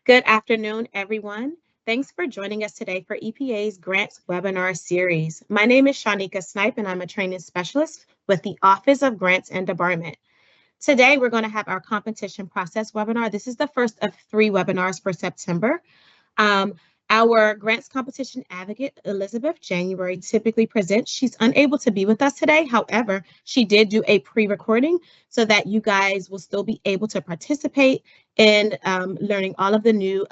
Good afternoon, everyone. Thanks for joining us today for EPA's Grants webinar series. My name is Shanika Snipe, and I'm a training specialist with the Office of Grants and Debarment. Today, we're going to have our competition process webinar. This is the first of 3 webinars for September. Our grants competition advocate, Elizabeth January, typically presents. She's unable to be with us today. However, she did do a pre-recording so that you guys will still be able to participate in learning all of the new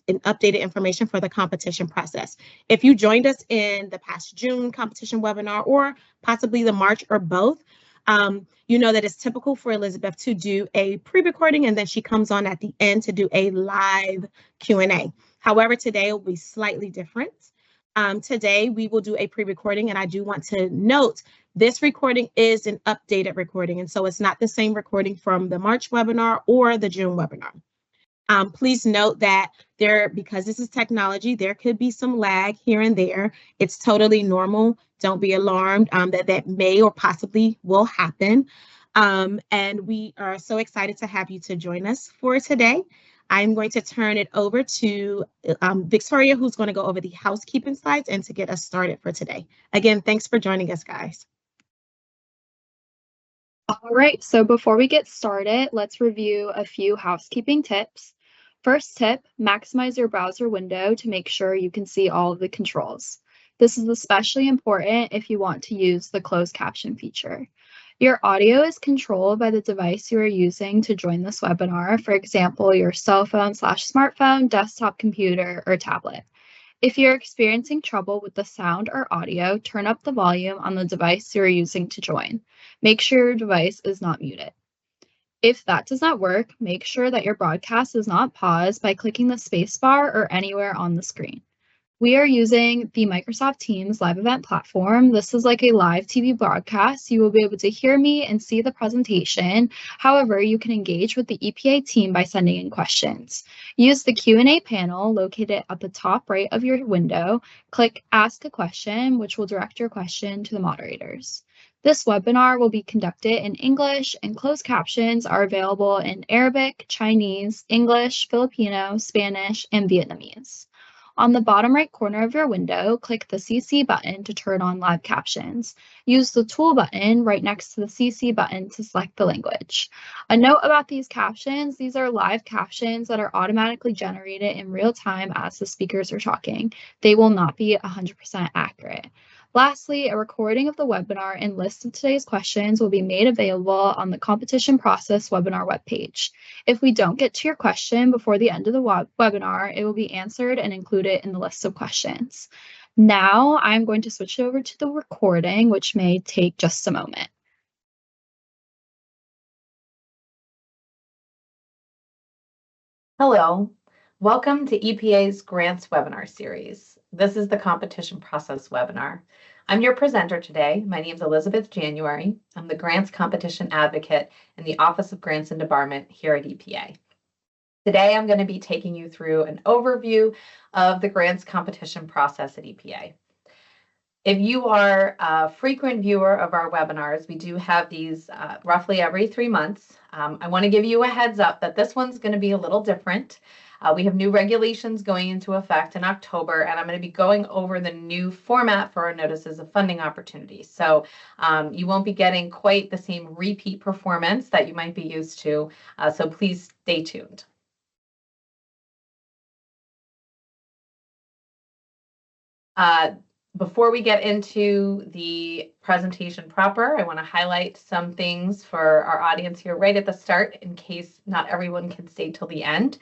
and updated information for the competition process. If you joined us in the past June competition webinar or possibly the March or both, you know that it's typical for Elizabeth to do a pre-recording and then she comes on at the end to do a live Q&A. However, today will be slightly different. Today we will do a pre-recording, and I do want to note this recording is an updated recording, and so it's not the same recording from the March webinar or the June webinar. Please note that because this is technology, there could be some lag here and there. It's totally normal. Don't be alarmed that may or possibly will happen. And we are so excited to have you to join us for today. I'm going to turn it over to Victoria, who's going to go over the housekeeping slides and to get us started for today. Again, thanks for joining us, guys. All right, so before we get started, let's review a few housekeeping tips. First tip, maximize your browser window to make sure you can see all of the controls. This is especially important if you want to use the closed caption feature. Your audio is controlled by the device you are using to join this webinar, for example, your cell phone/smartphone, desktop computer, or tablet. If you're experiencing trouble with the sound or audio, turn up the volume on the device you're using to join. Make sure your device is not muted. If that does not work, make sure that your broadcast is not paused by clicking the spacebar or anywhere on the screen. We are using the Microsoft Teams live event platform. This is like a live TV broadcast. You will be able to hear me and see the presentation. However, you can engage with the EPA team by sending in questions. Use the Q&A panel located at the top right of your window. Click Ask a Question, which will direct your question to the moderators. This webinar will be conducted in English, and closed captions are available in Arabic, Chinese, English, Filipino, Spanish, and Vietnamese. On the bottom right corner of your window, click the CC button to turn on live captions. Use the tool button right next to the CC button to select the language. A note about these captions, these are live captions that are automatically generated in real time as the speakers are talking. They will not be 100% accurate. Lastly, a recording of the webinar and list of today's questions will be made available on the competition process webinar webpage. If we don't get to your question before the end of the webinar, it will be answered and included in the list of questions. Now I'm going to switch over to the recording, which may take just a moment. Hello, welcome to EPA's Grants webinar series. This is the competition process webinar. I'm your presenter today. My name is Elizabeth January. I'm the grants competition advocate in the Office of Grants and Debarment here at EPA. Today, I'm going to be taking you through an overview of the grants competition process at EPA. If you are a frequent viewer of our webinars, we do have these roughly every 3 months. I want to give you a heads up that this one's going to be a little different. We have new regulations going into effect in October, and I'm going to be going over the new format for our notices of funding opportunities. So you won't be getting quite the same repeat performance that you might be used to, so please stay tuned. Before we get into the presentation proper, I want to highlight some things for our audience here right at the start in case not everyone can stay till the end.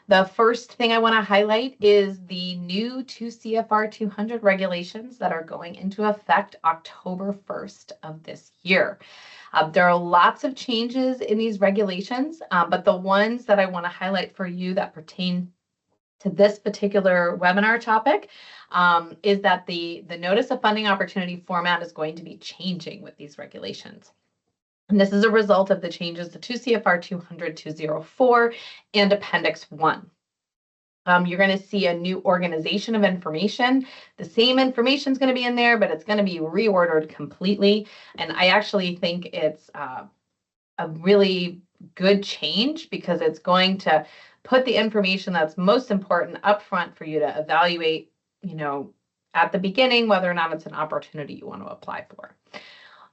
The first thing I want to highlight is the new 2 CFR 200 regulations that are going into effect October 1st of this year. There are lots of changes in these regulations, but the ones that I want to highlight for you that pertain to this particular webinar topic is that the Notice of Funding Opportunity format is going to be changing with these regulations. And this is a result of the changes to 2 CFR 200-204 and Appendix 1. You're going to see a new organization of information. The same information is going to be in there, but it's going to be reordered completely. And I actually think it's a really good change because it's going to put the information that's most important up front for you to evaluate, at the beginning, whether or not it's an opportunity you want to apply for.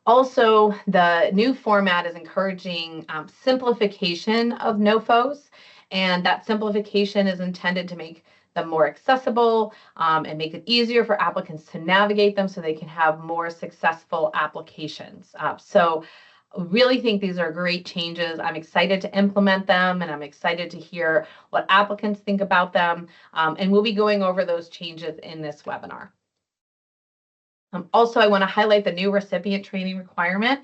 Also, the new format is encouraging simplification of NOFOs, and that simplification is intended to make them more accessible and make it easier for applicants to navigate them so they can have more successful applications. So really think these are great changes. I'm excited to implement them, and I'm excited to hear what applicants think about them. And we'll be going over those changes in this webinar. Also, I want to highlight the new recipient training requirement.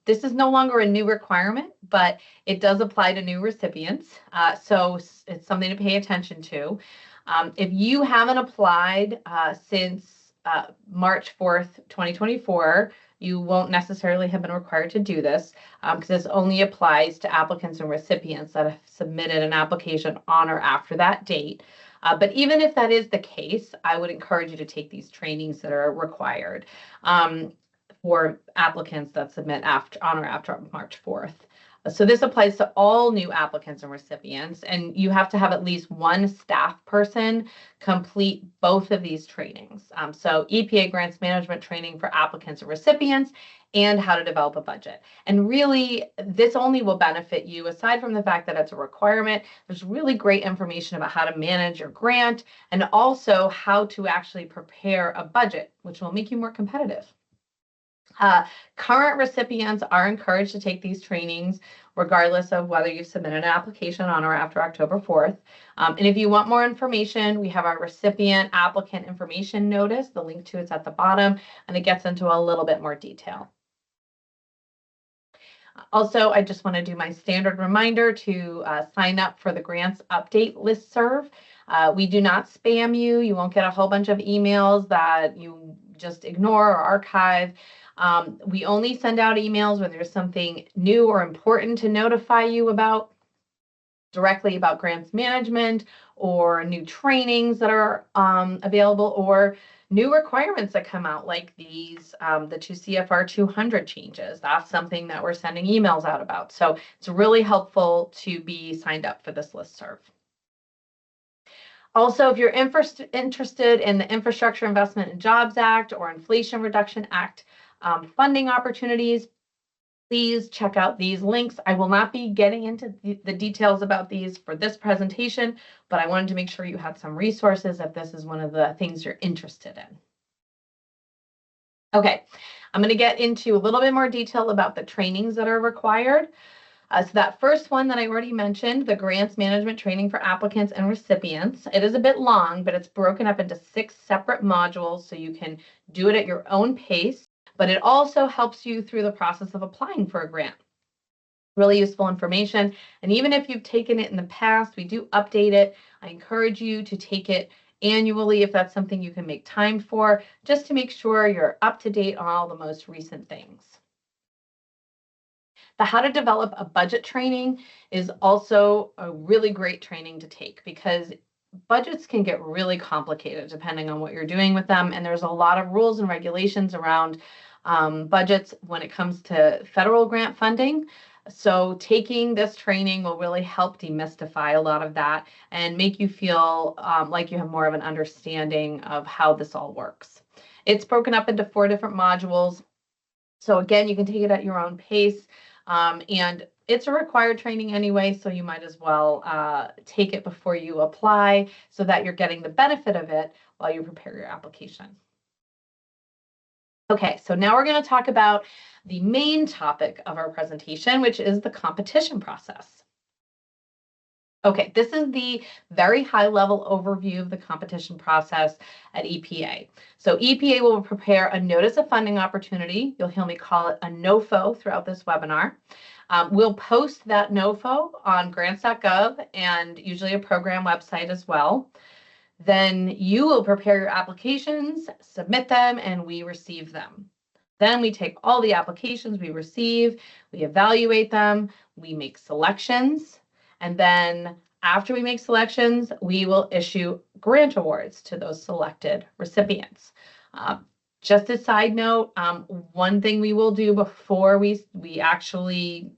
This is no longer a new requirement, but it does apply to new recipients. So it's something to pay attention to. If you haven't applied since March 4th, 2024, you won't necessarily have been required to do this because this only applies to applicants and recipients that have submitted an application on or after that date. But even if that is the case, I would encourage you to take these trainings that are required for applicants that submit on or after March 4th. So this applies to all new applicants and recipients, and you have to have at least one staff person complete both of these trainings. So EPA grants management training for applicants and recipients, and how to develop a budget. And really, this only will benefit you, aside from the fact that it's a requirement. There's really great information about how to manage your grant and also how to actually prepare a budget, which will make you more competitive. Current recipients are encouraged to take these trainings regardless of whether you submit an application on or after October 4th. And if you want more information, we have our recipient applicant information notice. The link to it's at the bottom, and it gets into a little bit more detail. Also, I just want to do my standard reminder to sign up for the grants update listserv. We do not spam you. You won't get a whole bunch of emails that you just ignore or archive. We only send out emails when there's something new or important to notify you about, directly about grants management, or new trainings that are available, or new requirements that come out, like these, the 2 CFR 200 changes. That's something that we're sending emails out about. So it's really helpful to be signed up for this listserv. Also, if you're interested in the Infrastructure Investment and Jobs Act or Inflation Reduction Act funding opportunities, please check out these links. I will not be getting into the details about these for this presentation, but I wanted to make sure you had some resources if this is one of the things you're interested in. Okay, I'm going to get into a little bit more detail about the trainings that are required. So that first one that I already mentioned, the grants management training for applicants and recipients, it is a bit long, but it's broken up into 6 separate modules so you can do it at your own pace, but it also helps you through the process of applying for a grant. Really useful information. And even if you've taken it in the past, we do update it. I encourage you to take it annually if that's something you can make time for, just to make sure you're up to date on all the most recent things. The how to develop a budget training is also a really great training to take, because budgets can get really complicated depending on what you're doing with them. And there's a lot of rules and regulations around budgets when it comes to federal grant funding. So taking this training will really help demystify a lot of that and make you feel like you have more of an understanding of how this all works. It's broken up into 4 different modules. So again, you can take it at your own pace. And it's a required training anyway, so you might as well take it before you apply so that you're getting the benefit of it while you prepare your application. Okay, so now we're going to talk about the main topic of our presentation, which is the competition process. Okay, this is the very high-level overview of the competition process at EPA. So EPA will prepare a notice of funding opportunity. You'll hear me call it a NOFO throughout this webinar. We'll post that NOFO on grants.gov and usually a program website as well. Then you will prepare your applications, submit them, and we receive them. Then we take all the applications we receive, we evaluate them, we make selections, and then after we make selections, we will issue grant awards to those selected recipients. Just a side note, one thing we will do before we actually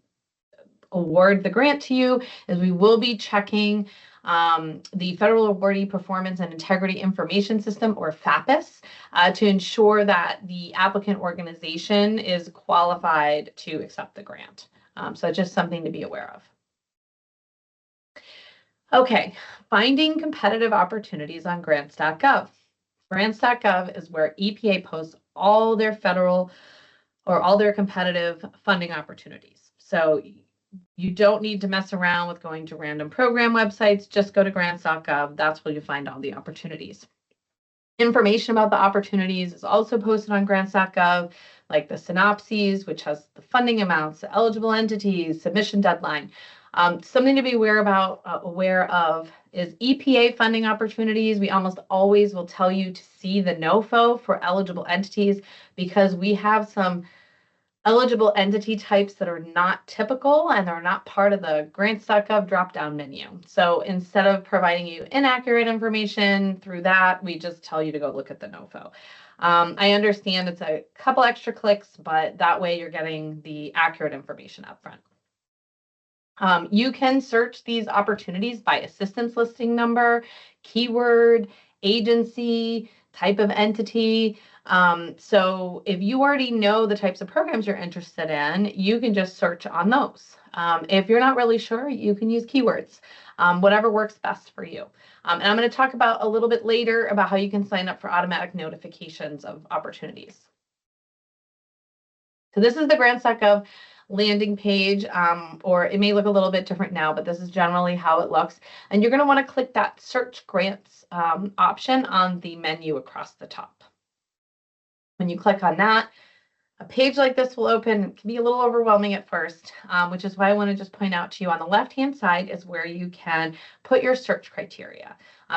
award the grant to you is we will be checking the Federal Awardee Performance and Integrity Information System, or FAPIS, to ensure that the applicant organization is qualified to accept the grant. So just something to be aware of. Okay, finding competitive opportunities on grants.gov. Grants.gov is where EPA posts all their federal or all their competitive funding opportunities. So you don't need to mess around with going to random program websites. Just go to grants.gov. That's where you find all the opportunities. Information about the opportunities is also posted on grants.gov, like the synopses, which has the funding amounts, the eligible entities, submission deadline. Something to be aware of is EPA funding opportunities. We almost always will tell you to see the NOFO for eligible entities, because we have some eligible entity types that are not typical and are not part of the grants.gov drop-down menu. So instead of providing you inaccurate information through that, we just tell you to go look at the NOFO. I understand it's a couple extra clicks, but that way you're getting the accurate information up front. You can search these opportunities by assistance listing number, keyword, agency, type of entity. So if you already know the types of programs you're interested in, you can just search on those. If you're not really sure, you can use keywords, whatever works best for you. And I'm going to talk about a little bit later about how you can sign up for automatic notifications of opportunities. So this is the grants.gov landing page, or it may look a little bit different now, but this is generally how it looks. And you're going to want to click that search grants option on the menu across the top. When you click on that, a page like this will open. It can be a little overwhelming at first, which is why I want to just point out to you on the left-hand side is where you can put your search criteria.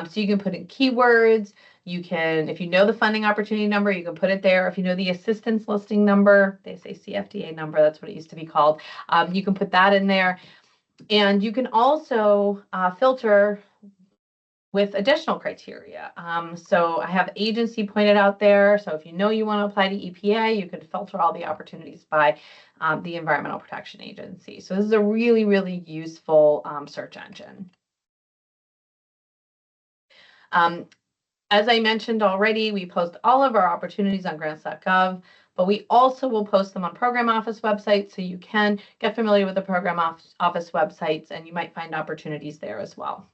So you can put in keywords. You can, if you know the funding opportunity number, you can put it there. If you know the assistance listing number, they say CFDA number, that's what it used to be called. You can put that in there. And you can also filter with additional criteria. So I have agency pointed out there. So if you know you want to apply to EPA, you can filter all the opportunities by the Environmental Protection Agency. So this is a really, really useful search engine. As I mentioned already, we post all of our opportunities on grants.gov, but we also will post them on program office websites, so you can get familiar with the program office websites, and you might find opportunities there as well.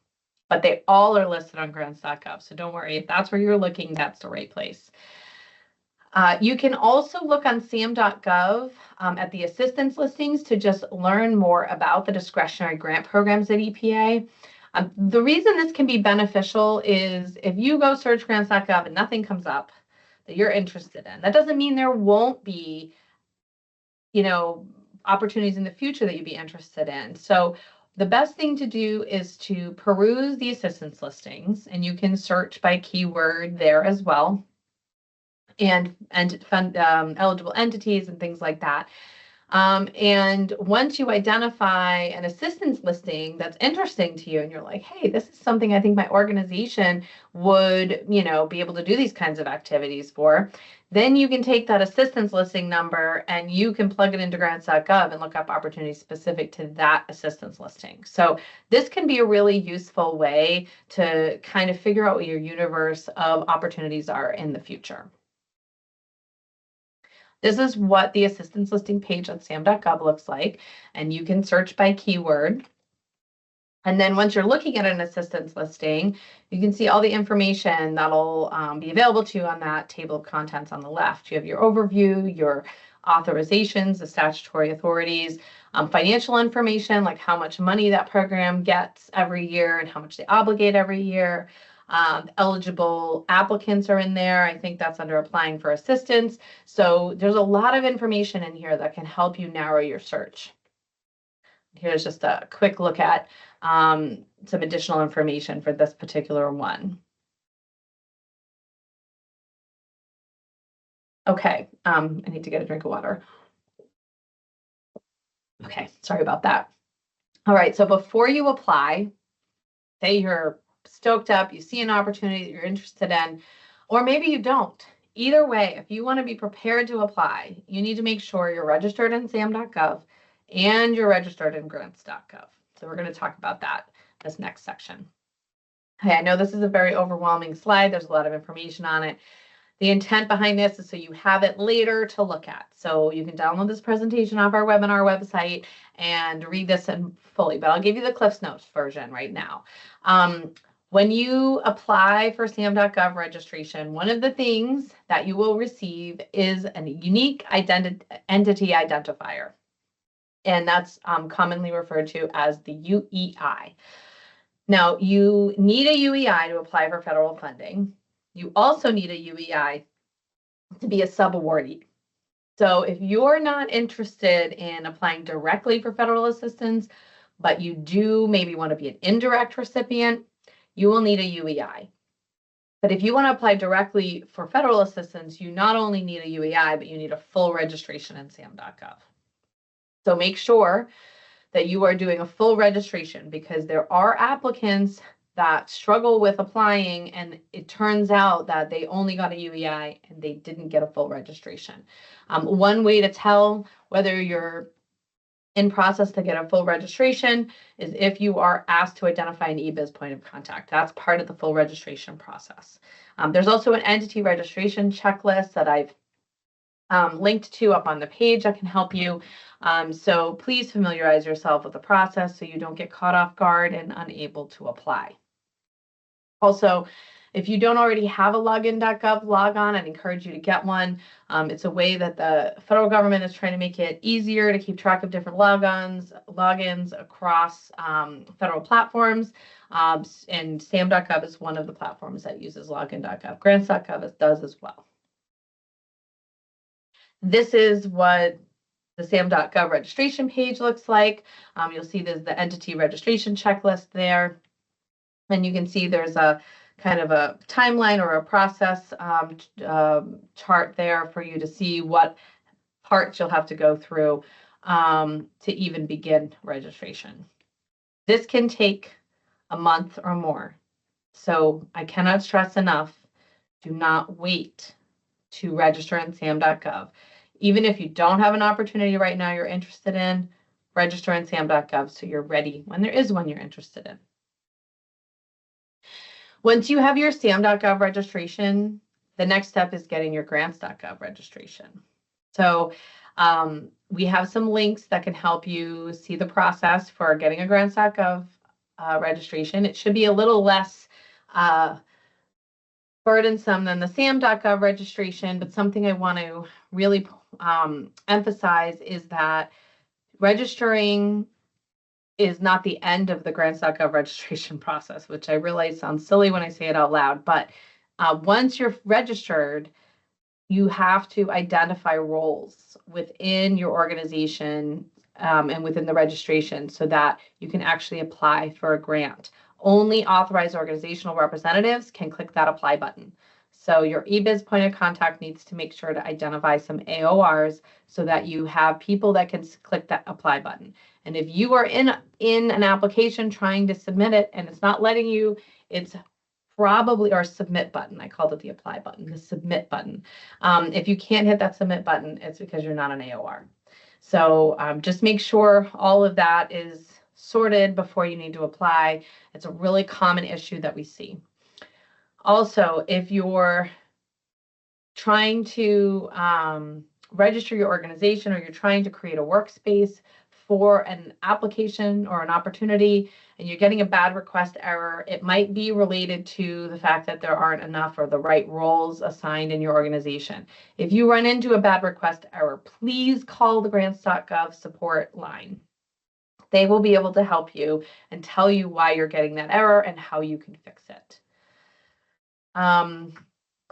But they all are listed on grants.gov, so don't worry. If that's where you're looking, that's the right place. You can also look on sam.gov at the assistance listings to just learn more about the discretionary grant programs at EPA. The reason this can be beneficial is if you go search grants.gov and nothing comes up that you're interested in, that doesn't mean there won't be, opportunities in the future that you'd be interested in. So the best thing to do is to peruse the assistance listings, and you can search by keyword there as well, and fund eligible entities and things like that. And once you identify an assistance listing that's interesting to you and you're like, hey, this is something I think my organization would, be able to do these kinds of activities for, then you can take that assistance listing number and you can plug it into grants.gov and look up opportunities specific to that assistance listing. So this can be a really useful way to kind of figure out what your universe of opportunities are in the future. This is what the assistance listing page on sam.gov looks like, and you can search by keyword. And then once you're looking at an assistance listing, you can see all the information that'll be available to you on that table of contents on the left. You have your overview, your authorizations, the statutory authorities, financial information like how much money that program gets every year and how much they obligate every year. Eligible applicants are in there. I think that's under applying for assistance. So there's a lot of information in here that can help you narrow your search. Here's just a quick look at some additional information for this particular one. Okay, I need to get a drink of water. Okay, sorry about that. All right, so before you apply, say you're stoked up, you see an opportunity that you're interested in, or maybe you don't. Either way, if you want to be prepared to apply, you need to make sure you're registered in sam.gov and you're registered in grants.gov. So we're going to talk about that this next section. Okay, I know this is a very overwhelming slide. There's a lot of information on it. The intent behind this is so you have it later to look at. So you can download this presentation off our webinar website and read this in fully, but I'll give you the Cliffs Notes version right now. When you apply for SAM.gov registration, one of the things that you will receive is a unique entity identifier, and that's commonly referred to as the UEI. Now, you need a UEI to apply for federal funding. You also need a UEI to be a subawardee. So if you're not interested in applying directly for federal assistance, but you do maybe want to be an indirect recipient, you will need a UEI. But if you want to apply directly for federal assistance, you not only need a UEI, but you need a full registration in SAM.gov. So make sure that you are doing a full registration, because there are applicants that struggle with applying and it turns out that they only got a UEI and they didn't get a full registration. One way to tell whether you're in process to get a full registration is if you are asked to identify an eBiz point of contact. That's part of the full registration process. There's also an entity registration checklist that I've linked to up on the page that can help you. So please familiarize yourself with the process so you don't get caught off guard and unable to apply. Also, if you don't already have a login.gov logon, I'd encourage you to get one. It's a way that the federal government is trying to make it easier to keep track of different logins across federal platforms. And SAM.gov is one of the platforms that uses login.gov. Grants.gov does as well. This is what the SAM.gov registration page looks like. You'll see there's the entity registration checklist there. And you can see there's a kind of a timeline or a process chart there for you to see what parts you'll have to go through to even begin registration. This can take a month or more. So I cannot stress enough, do not wait to register in SAM.gov. Even if you don't have an opportunity right now you're interested in, register in SAM.gov so you're ready when there is one you're interested in. Once you have your SAM.gov registration, the next step is getting your grants.gov registration. So we have some links that can help you see the process for getting a grants.gov registration. It should be a little less burdensome than the SAM.gov registration, but something I want to really emphasize is that registering is not the end of the grants.gov registration process, which I realize sounds silly when I say it out loud, but once you're registered, you have to identify roles within your organization and within the registration so that you can actually apply for a grant. Only authorized organizational representatives can click that apply button. So your eBiz point of contact needs to make sure to identify some AORs so that you have people that can click that apply button. And if you are in an application trying to submit it and it's not letting you, it's probably our submit button. I called it the apply button, the submit button. If you can't hit that submit button, it's because you're not an AOR. So just make sure all of that is sorted before you need to apply. It's a really common issue that we see. Also, if you're trying to register your organization or you're trying to create a workspace for an application or an opportunity and you're getting a bad request error, it might be related to the fact that there aren't enough or the right roles assigned in your organization. If you run into a bad request error, please call the grants.gov support line. They will be able to help you and tell you why you're getting that error and how you can fix it.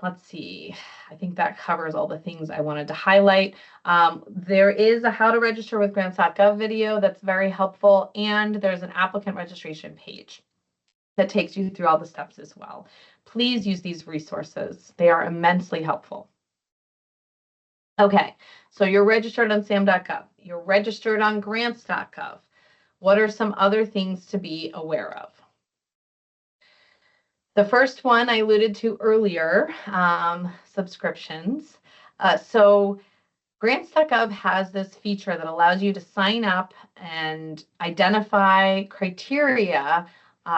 Let's see, I think that covers all the things I wanted to highlight. There is a how to register with grants.gov video that's very helpful, and there's an applicant registration page that takes you through all the steps as well. Please use these resources. They are immensely helpful. Okay, so you're registered on SAM.gov. You're registered on grants.gov. What are some other things to be aware of? The first one I alluded to earlier, subscriptions. So Grants.gov has this feature that allows you to sign up and identify criteria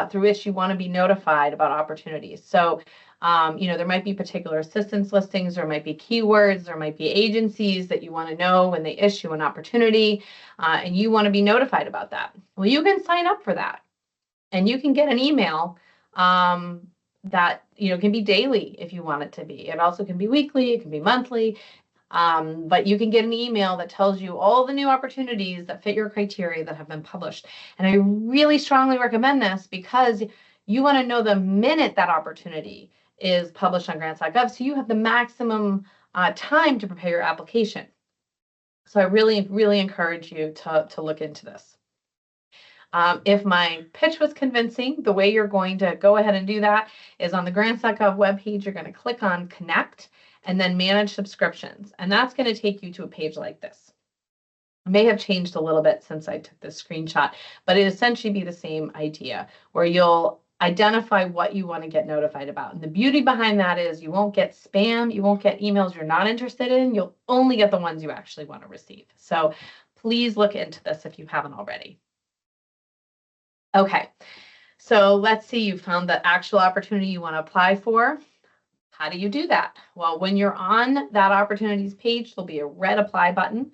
through which you want to be notified about opportunities. So, there might be particular assistance listings, there might be keywords, there might be agencies that you want to know when they issue an opportunity, and you want to be notified about that. Well, you can sign up for that, and you can get an email that can be daily if you want it to be. It also can be weekly, it can be monthly. But you can get an email that tells you all the new opportunities that fit your criteria that have been published. And I really strongly recommend this because you want to know the minute that opportunity is published on grants.gov, so you have the maximum time to prepare your application. So I really, really encourage you to look into this. If my pitch was convincing, the way you're going to go ahead and do that is on the grants.gov webpage, you're going to click on Connect and then Manage Subscriptions. And that's going to take you to a page like this. It may have changed a little bit since I took this screenshot, but it essentially be the same idea where you'll identify what you want to get notified about. And the beauty behind that is you won't get spam, you won't get emails you're not interested in, you'll only get the ones you actually want to receive. So please look into this if you haven't already. Okay, so let's see, you found the actual opportunity you want to apply for. How do you do that? Well, when you're on that opportunities page, there'll be a red apply button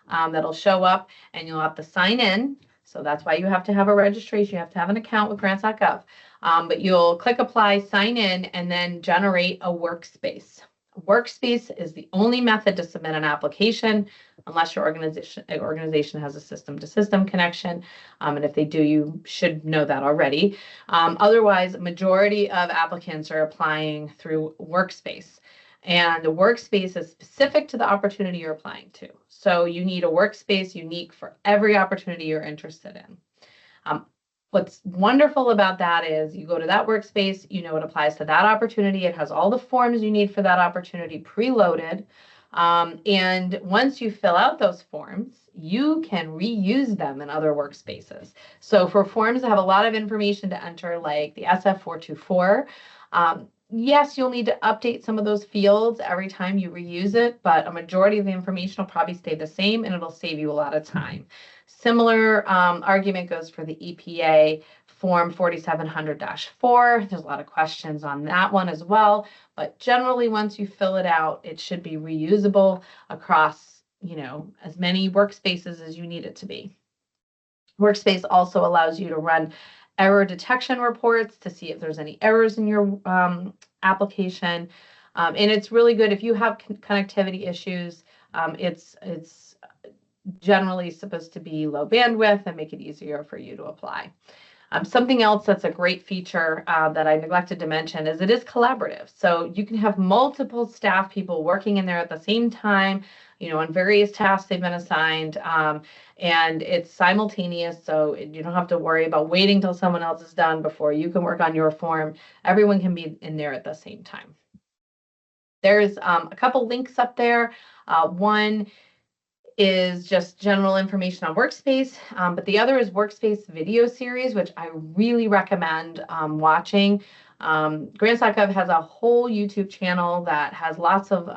that'll show up, and you'll have to sign in. So that's why you have to have a registration. You have to have an account with grants.gov. But you'll click apply, sign in, and then generate a workspace. A workspace is the only method to submit an application unless your organization has a system-to-system connection. And if they do, you should know that already. Otherwise, majority of applicants are applying through Workspace. And the Workspace is specific to the opportunity you're applying to. So you need a workspace unique for every opportunity you're interested in. What's wonderful about that is you go to that workspace, you know it applies to that opportunity. It has all the forms you need for that opportunity preloaded. And once you fill out those forms, you can reuse them in other workspaces. So for forms that have a lot of information to enter, like the SF424, yes, you'll need to update some of those fields every time you reuse it, but a majority of the information will probably stay the same and it'll save you a lot of time. Similar argument goes for the EPA Form 4700-4. There's a lot of questions on that one as well, but generally once you fill it out, it should be reusable across, as many workspaces as you need it to be. Workspace also allows you to run error detection reports to see if there's any errors in your application. And it's really good if you have connectivity issues. It's generally supposed to be low bandwidth and make it easier for you to apply. Something else that's a great feature that I neglected to mention is it is collaborative. So you can have multiple staff people working in there at the same time, on various tasks they've been assigned, and it's simultaneous, so you don't have to worry about waiting till someone else is done before you can work on your form. Everyone can be in there at the same time. There's a couple links up there. One is just general information on Workspace, but the other is Workspace video series, which I really recommend watching. Grants.gov has a whole YouTube channel that has lots of,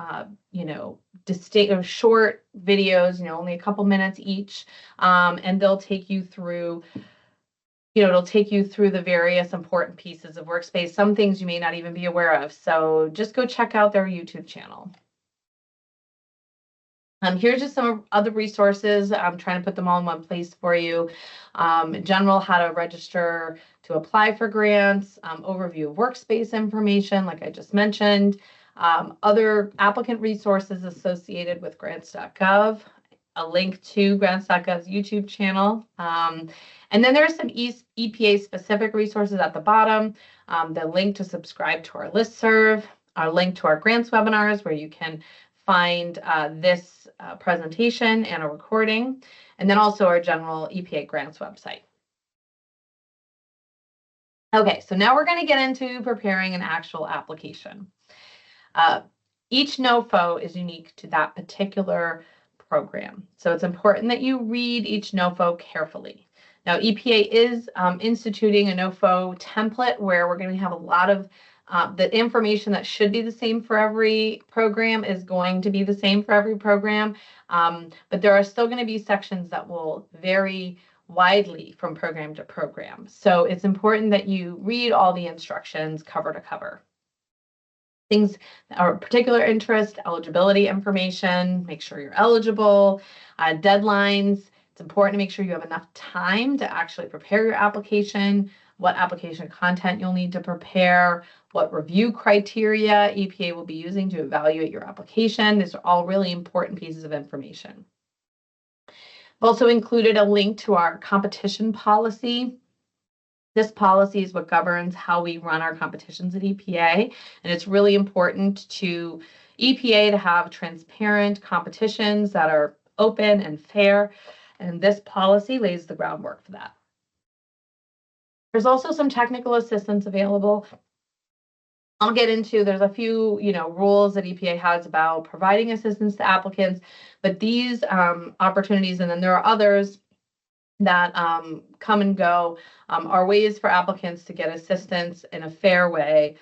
distinct short videos, only a couple minutes each, and they'll take you through, it'll take you through the various important pieces of Workspace, some things you may not even be aware of. So just go check out their YouTube channel. Here's just some other resources. I'm trying to put them all in one place for you. In general, how to register to apply for grants, overview of workspace information, like I just mentioned, other applicant resources associated with grants.gov, a link to grants.gov's YouTube channel. And then there are some EPA specific resources at the bottom, the link to subscribe to our listserv, our link to our grants webinars where you can find this presentation and a recording, and then also our general EPA grants website. Okay, so now we're going to get into preparing an actual application. Each NOFO is unique to that particular program, so it's important that you read each NOFO carefully. Now, EPA is instituting a NOFO template where we're going to have a lot of the information that should be the same for every program is going to be the same for every program, but there are still going to be sections that will vary widely from program to program. So it's important that you read all the instructions cover to cover. Things that are of particular interest, eligibility information, make sure you're eligible, deadlines. It's important to make sure you have enough time to actually prepare your application, what application content you'll need to prepare, what review criteria EPA will be using to evaluate your application. These are all really important pieces of information. I've also included a link to our competition policy. This policy is what governs how we run our competitions at EPA, and it's really important to EPA to have transparent competitions that are open and fair, and this policy lays the groundwork for that. There's also some technical assistance available. I'll get into, there's a few, rules that EPA has about providing assistance to applicants, but these opportunities, and then there are others that come and go, are ways for applicants to get assistance in a fair way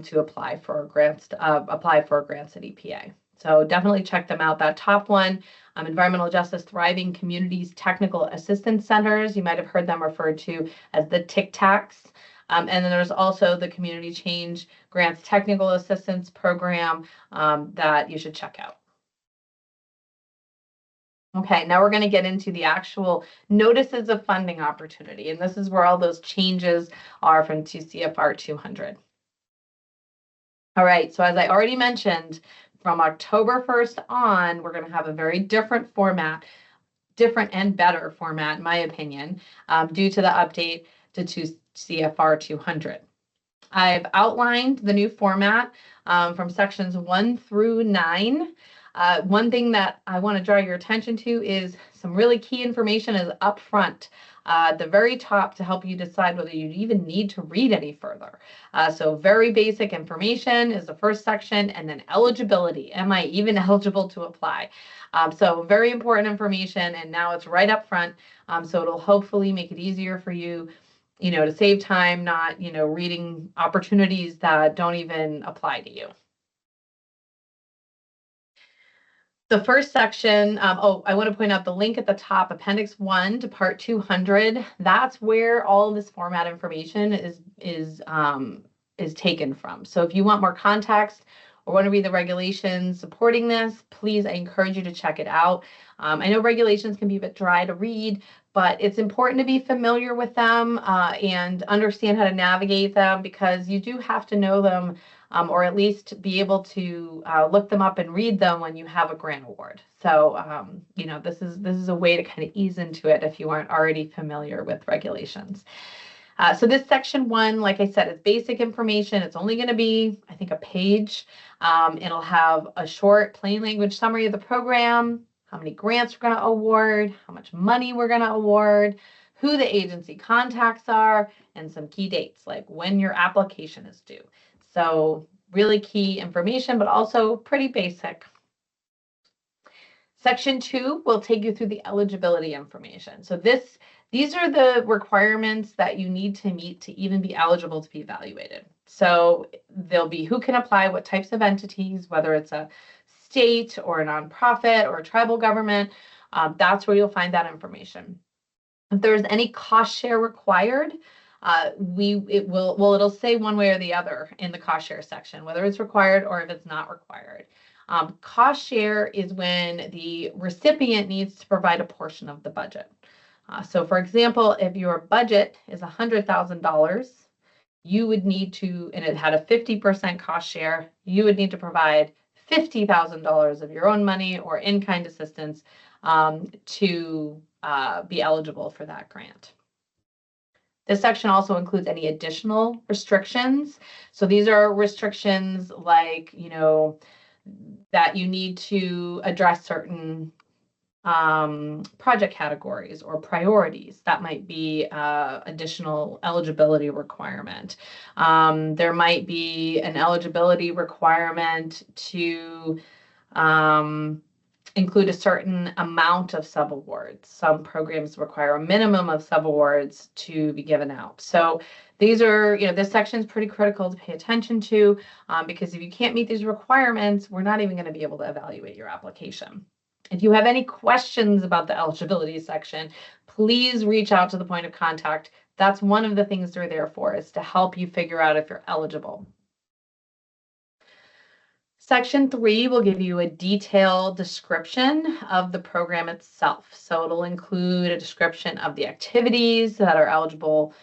to apply for grants at EPA. So definitely check them out. That top one, Environmental Justice Thriving Communities Technical Assistance Centers. You might have heard them referred to as the TICTACs. And then there's also the Community Change Grants Technical Assistance Program that you should check out. Okay, now we're going to get into the actual notices of funding opportunity, and this is where all those changes are from CFR 200. All right, so as I already mentioned, from October 1st on, we're going to have a very different format, different and better format, in my opinion, due to the update to CFR 200. I've outlined the new format from sections 1 through 9. One thing that I want to draw your attention to is some really key information is up front at the very top to help you decide whether you even need to read any further. So very basic information is the first section, and then eligibility. Am I even eligible to apply? So very important information, and now it's right up front. So it'll hopefully make it easier for you, to save time, not, reading opportunities that don't even apply to you. The first section, I want to point out the link at the top, Appendix 1 to Part 200. That's where all of this format information is taken from. So if you want more context or want to read the regulations supporting this, please, I encourage you to check it out. I know regulations can be a bit dry to read, but it's important to be familiar with them and understand how to navigate them, because you do have to know them, or at least be able to look them up and read them when you have a grant award. So, this is a way to kind of ease into it if you aren't already familiar with regulations. So this section 1, like I said, is basic information. It's only going to be, I think, a page. It'll have a short, plain language summary of the program, how many grants we're going to award, how much money we're going to award, who the agency contacts are, and some key dates, like when your application is due. So really key information, but also pretty basic. Section 2 will take you through the eligibility information. So these are the requirements that you need to meet to even be eligible to be evaluated. So there'll be who can apply, what types of entities, whether it's a state or a nonprofit or a tribal government. That's where you'll find that information. If there's any cost share required, it'll say one way or the other in the cost share section, whether it's required or if it's not required. Cost share is when the recipient needs to provide a portion of the budget. So for example, if your budget is $100,000, you would need to, and it had a 50% cost share, you would need to provide $50,000 of your own money or in-kind assistance to be eligible for that grant. This section also includes any additional restrictions. So these are restrictions like, that you need to address certain project categories or priorities. That might be additional eligibility requirement. There might be an eligibility requirement to include a certain amount of subawards. Some programs require a minimum of subawards to be given out. So these are, this section is pretty critical to pay attention to because if you can't meet these requirements, we're not even going to be able to evaluate your application. If you have any questions about the eligibility section, please reach out to the point of contact. That's one of the things they're there for, is to help you figure out if you're eligible. Section 3 will give you a detailed description of the program itself. So it'll include a description of the activities that are eligible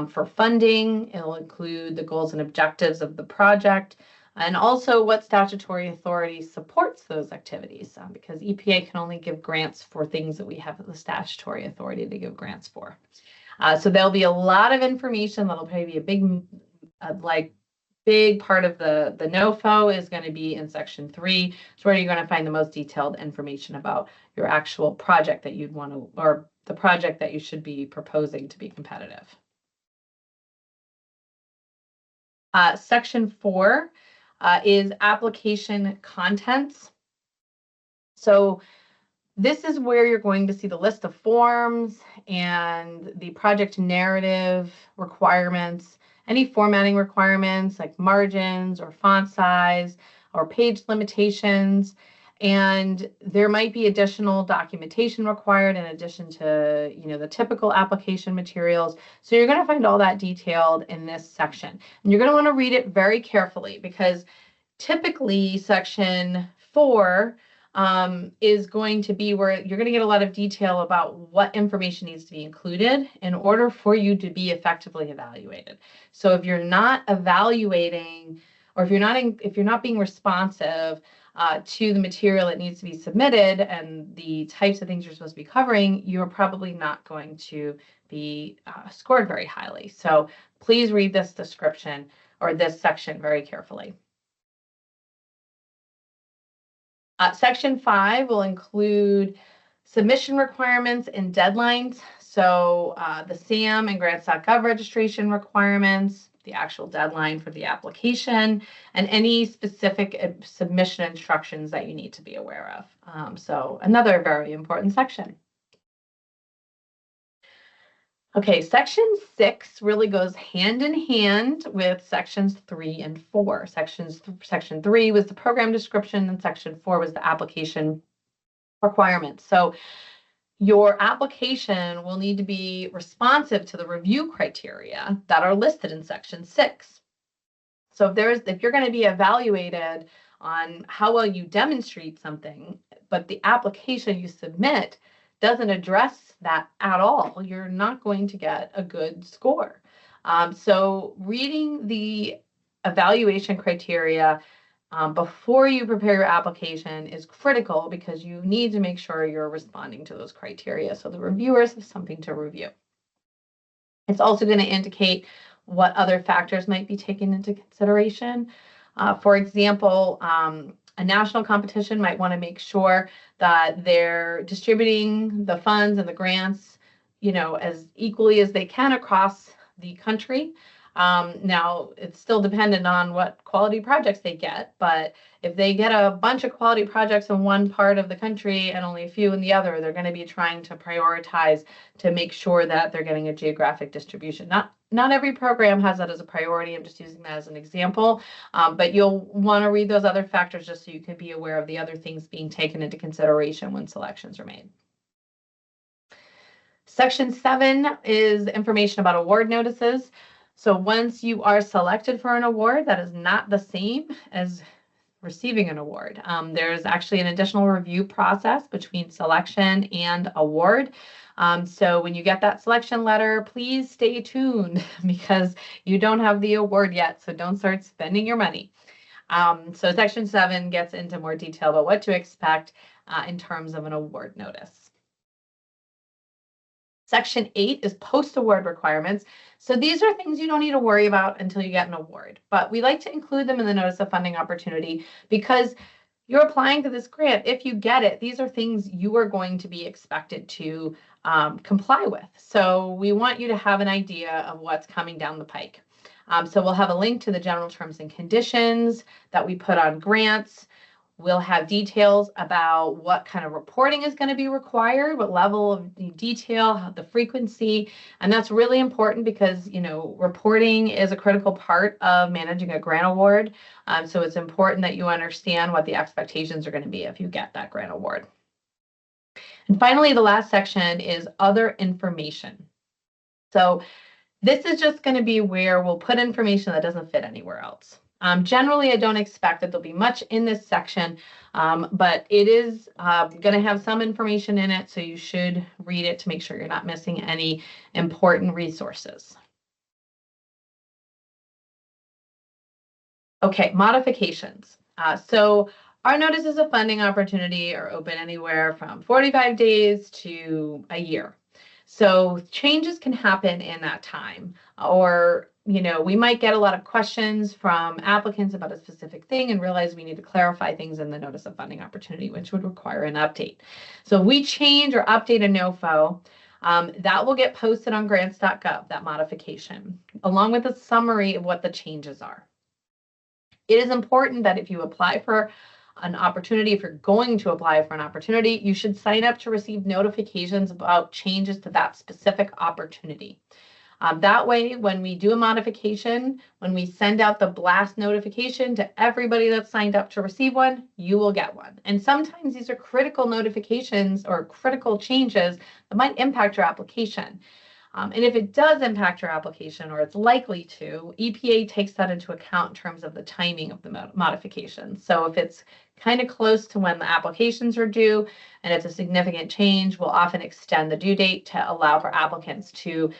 for funding. It'll include the goals and objectives of the project, and also what statutory authority supports those activities, because EPA can only give grants for things that we have the statutory authority to give grants for. So there'll be a lot of information that'll probably be a big part of the NOFO is going to be in section 3. It's where you're going to find the most detailed information about your actual project that you'd want to, or the project that you should be proposing to be competitive. Section 4 is application contents. So this is where you're going to see the list of forms and the project narrative requirements, any formatting requirements like margins or font size or page limitations. And there might be additional documentation required in addition to, the typical application materials. So you're going to find all that detailed in this section. And you're going to want to read it very carefully, because typically section 4 is going to be where you're going to get a lot of detail about what information needs to be included in order for you to be effectively evaluated. So if you're not evaluating, or if you're not being responsive to the material that needs to be submitted and the types of things you're supposed to be covering, you're probably not going to be scored very highly. So please read this description or this section very carefully. Section 5 will include submission requirements and deadlines. So the SAM and grants.gov registration requirements, the actual deadline for the application, and any specific submission instructions that you need to be aware of. So another very important section. Okay, section 6 really goes hand in hand with sections 3 and 4. Section 3 was the program description, and section 4 was the application requirements. So your application will need to be responsive to the review criteria that are listed in section 6. So if you're going to be evaluated on how well you demonstrate something, but the application you submit doesn't address that at all, you're not going to get a good score. So reading the evaluation criteria before you prepare your application is critical, because you need to make sure you're responding to those criteria so the reviewers have something to review. It's also going to indicate what other factors might be taken into consideration. For example, a national competition might want to make sure that they're distributing the funds and the grants, as equally as they can across the country. Now, it's still dependent on what quality projects they get, but if they get a bunch of quality projects in one part of the country and only a few in the other, they're going to be trying to prioritize to make sure that they're getting a geographic distribution. Not every program has that as a priority. I'm just using that as an example, but you'll want to read those other factors just so you can be aware of the other things being taken into consideration when selections are made. Section 7 is information about award notices. So once you are selected for an award, that is not the same as receiving an award. There's actually an additional review process between selection and award. So when you get that selection letter, please stay tuned, because you don't have the award yet, so don't start spending your money. So section 7 gets into more detail about what to expect in terms of an award notice. Section 8 is post-award requirements. So these are things you don't need to worry about until you get an award, but we like to include them in the notice of funding opportunity, because you're applying to this grant. If you get it, these are things you are going to be expected to comply with. So we want you to have an idea of what's coming down the pike. So we'll have a link to the general terms and conditions that we put on grants. We'll have details about what kind of reporting is going to be required, what level of detail, the frequency, and that's really important because, you know, reporting is a critical part of managing a grant award. So it's important that you understand what the expectations are going to be if you get that grant award. And finally, the last section is other information. So this is just going to be where we'll put information that doesn't fit anywhere else. Generally, I don't expect that there'll be much in this section, but it is going to have some information in it, so you should read it to make sure you're not missing any important resources. Okay, modifications. So our notices of funding opportunity are open anywhere from 45 days to a year. So changes can happen in that time, or, you know, we might get a lot of questions from applicants about a specific thing and realize we need to clarify things in the notice of funding opportunity, which would require an update. So if we change or update a NOFO, that will get posted on grants.gov, that modification, along with a summary of what the changes are. It is important that if you apply for an opportunity, if you're going to apply for an opportunity, you should sign up to receive notifications about changes to that specific opportunity. That way, when we do a modification, when we send out the blast notification to everybody that's signed up to receive one, you will get one. And sometimes these are critical notifications or critical changes that might impact your application. And if it does impact your application, or it's likely to, EPA takes that into account in terms of the timing of the modification. So if it's kind of close to when the applications are due and it's a significant change, we'll often extend the due date to allow for applicants to,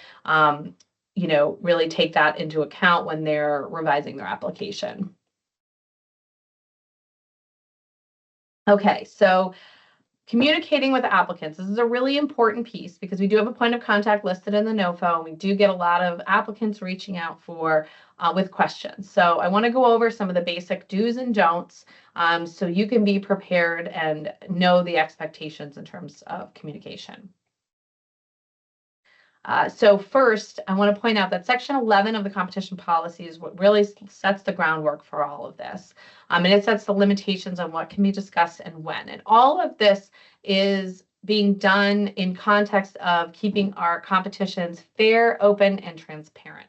you know, really take that into account when they're revising their application. Okay, so communicating with applicants. This is a really important piece because we do have a point of contact listed in the NOFO, and we do get a lot of applicants reaching out for with questions. So I want to go over some of the basic do's and don'ts so you can be prepared and know the expectations in terms of communication. So first, I want to point out that Section 11 of the competition policy is what really sets the groundwork for all of this. And it sets the limitations on what can be discussed and when. And all of this is being done in context of keeping our competitions fair, open, and transparent.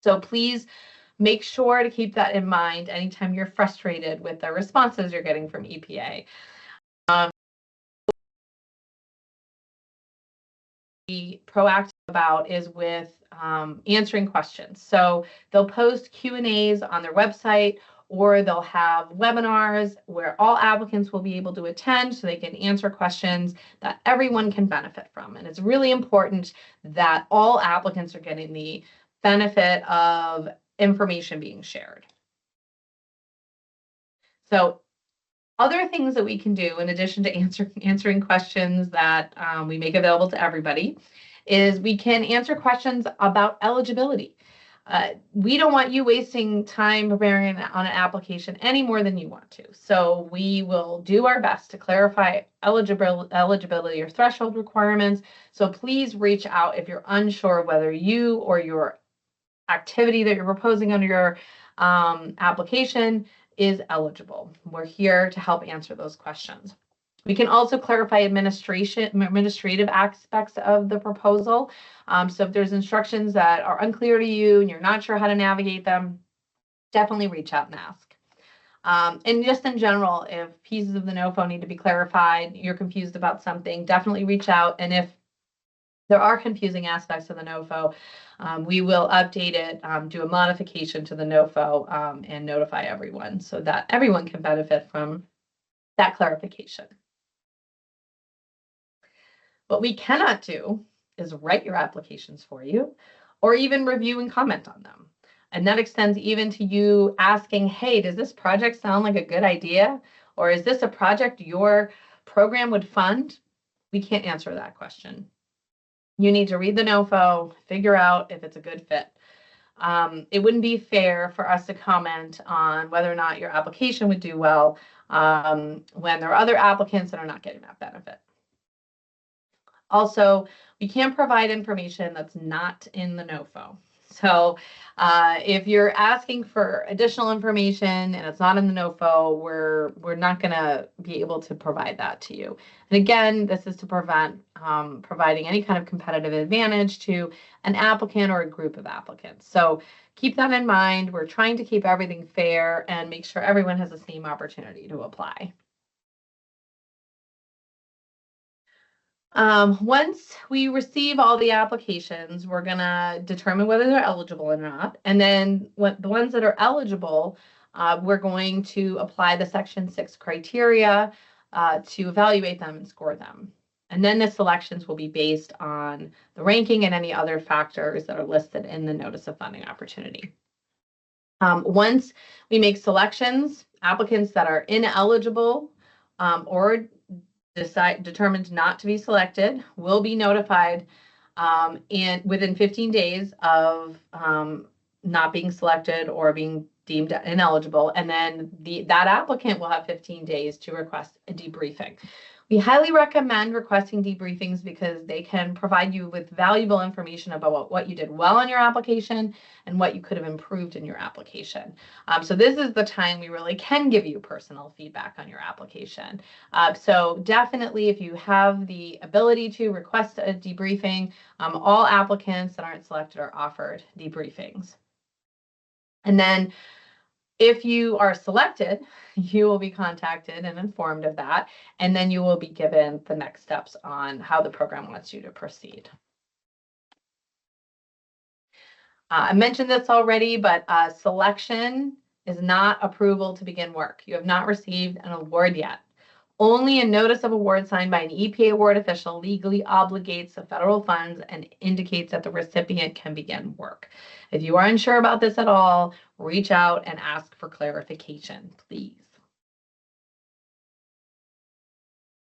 So please make sure to keep that in mind anytime you're frustrated with the responses you're getting from EPA. Be proactive about is with answering questions. So they'll post Q&As on their website, or they'll have webinars where all applicants will be able to attend so they can answer questions that everyone can benefit from. And it's really important that all applicants are getting the benefit of information being shared. So other things that we can do, in addition to answering questions that we make available to everybody, is we can answer questions about eligibility. We don't want you wasting time preparing on an application any more than you want to. So we will do our best to clarify eligibility or threshold requirements. So please reach out if you're unsure whether you or your activity that you're proposing under your application is eligible. We're here to help answer those questions. We can also clarify administrative aspects of the proposal. So if there's instructions that are unclear to you and you're not sure how to navigate them, definitely reach out and ask. And just in general, if pieces of the NOFO need to be clarified, you're confused about something, definitely reach out. And if there are confusing aspects of the NOFO, we will update it, do a modification to the NOFO, and notify everyone so that everyone can benefit from that clarification. What we cannot do is write your applications for you or even review and comment on them. And that extends even to you asking, hey, does this project sound like a good idea? Or is this a project your program would fund? We can't answer that question. You need to read the NOFO, figure out if it's a good fit. It wouldn't be fair for us to comment on whether or not your application would do well when there are other applicants that are not getting that benefit. Also, we can't provide information that's not in the NOFO. So if you're asking for additional information and it's not in the NOFO, we're not going to be able to provide that to you. And again, this is to prevent providing any kind of competitive advantage to an applicant or a group of applicants. So keep that in mind. We're trying to keep everything fair and make sure everyone has the same opportunity to apply. Once we receive all the applications, we're going to determine whether they're eligible or not. And then the ones that are eligible, we're going to apply the Section 6 criteria to evaluate them and score them. And then the selections will be based on the ranking and any other factors that are listed in the Notice of Funding Opportunity. Once we make selections, applicants that are ineligible or determined not to be selected will be notified within 15 days of not being selected or being deemed ineligible, and then that applicant will have 15 days to request a debriefing. We highly recommend requesting debriefings because they can provide you with valuable information about what you did well on your application and what you could have improved in your application. So this is the time we really can give you personal feedback on your application. So definitely, if you have the ability to request a debriefing, all applicants that aren't selected are offered debriefings. And then if you are selected, you will be contacted and informed of that, and then you will be given the next steps on how the program wants you to proceed. I mentioned this already, but selection is not approval to begin work. You have not received an award yet. Only a notice of award signed by an EPA award official legally obligates the federal funds and indicates that the recipient can begin work. If you are unsure about this at all, reach out and ask for clarification, please.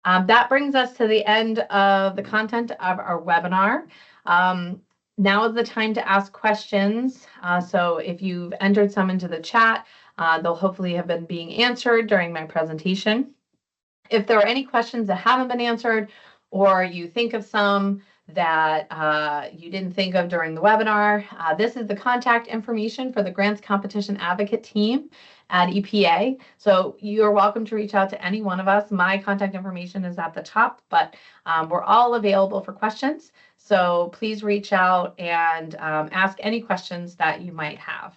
That brings us to the end of the content of our webinar. Now is the time to ask questions. So if you've entered some into the chat, they'll hopefully have been being answered during my presentation. If there are any questions that haven't been answered, or you think of some that you didn't think of during the webinar, this is the contact information for the Grants Competition Advocate team at EPA. So you're welcome to reach out to any one of us. My contact information is at the top, but we're all available for questions. So please reach out and ask any questions that you might have.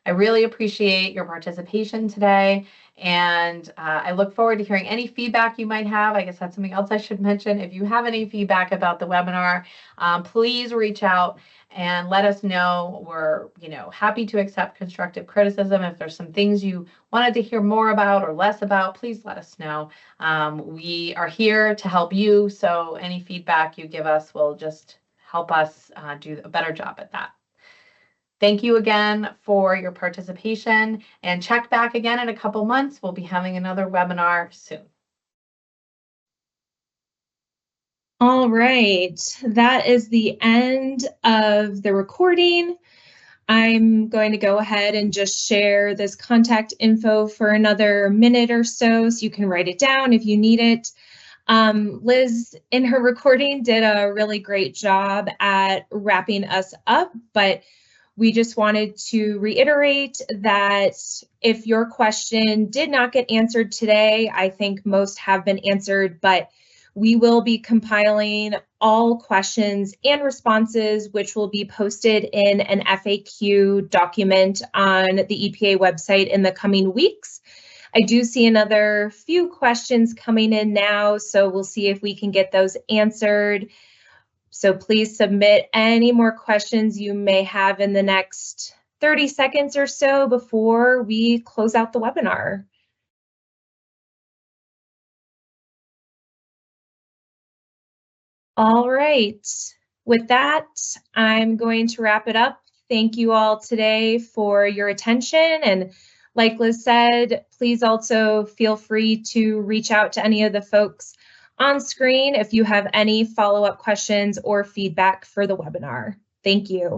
I really appreciate your participation today, and I look forward to hearing any feedback you might have. I guess that's something else I should mention. If you have any feedback about the webinar, please reach out and let us know. We're happy to accept constructive criticism. If there's some things you wanted to hear more about or less about, please let us know. We are here to help you, so any feedback you give us will just help us do a better job at that. Thank you again for your participation, and check back again in a couple months. We'll be having another webinar soon. All right, that is the end of the recording. I'm going to go ahead and just share this contact info for another minute or so you can write it down if you need it. Liz, in her recording, did a really great job at wrapping us up, but we just wanted to reiterate that if your question did not get answered today, I think most have been answered, but we will be compiling all questions and responses, which will be posted in an FAQ document on the EPA website in the coming weeks. I do see another few questions coming in now, so we'll see if we can get those answered. So please submit any more questions you may have in the next 30 seconds or so before we close out the webinar. All right, with that, I'm going to wrap it up. Thank you all today for your attention. And like Liz said, please also feel free to reach out to any of the folks on screen if you have any follow-up questions or feedback for the webinar. Thank you.